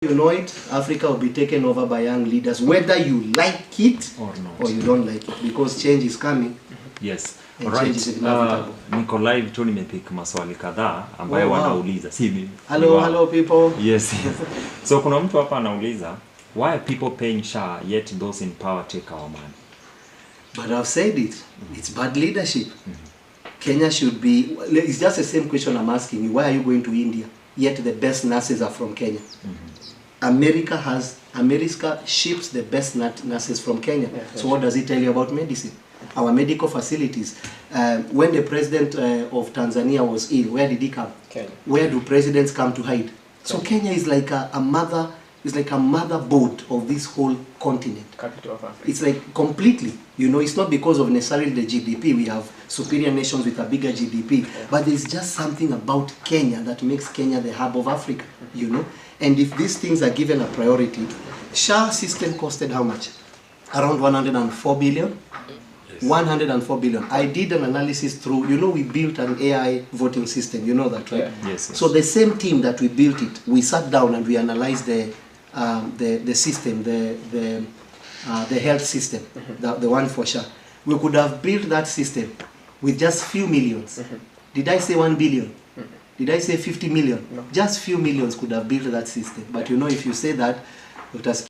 You know it, Africa will be taken over by young leaders, whether you like it or not, or you don't like it, because change is coming. Yes. Right. Niko live tu nimepick maswali kadhaa ambayo wanauliza. Si mimi. Hello people. Yes. So kuna mtu hapa anauliza, why are people paying SHA yet those in power take our money? But I've said it. It's bad leadership. Kenya should be, it's just the same question I'm asking you. Why are you going to India? Yet the best nurses are from Kenya. America ships the best nurses from Kenya. So what does it tell you about medicine? Our medical facilities. When the president of Tanzania was ill, where did he come? Kenya. Where do presidents come to hide? So Kenya is like a mother, is like a motherboard of this whole continent. Capital of Africa. It's like completely, you know, it's not because of necessarily the GDP. We have superior nations with a bigger GDP, but there's just something about Kenya that makes Kenya the hub of Africa, you know. And if these things are given a priority, SHA system costed how much? Around 104 billion? Yes. 104 billion. I did an analysis through, you know, we built an AI voting system, you know that, right? Yeah. Yes. So the same team that we built it, we sat down and we analyzed the system, the health system, the one for SHA. We could have built that system with just few millions. Did I say 1 billion? Did I say 50 million? No. Just few millions could have built that system. But you know, if you say that, it has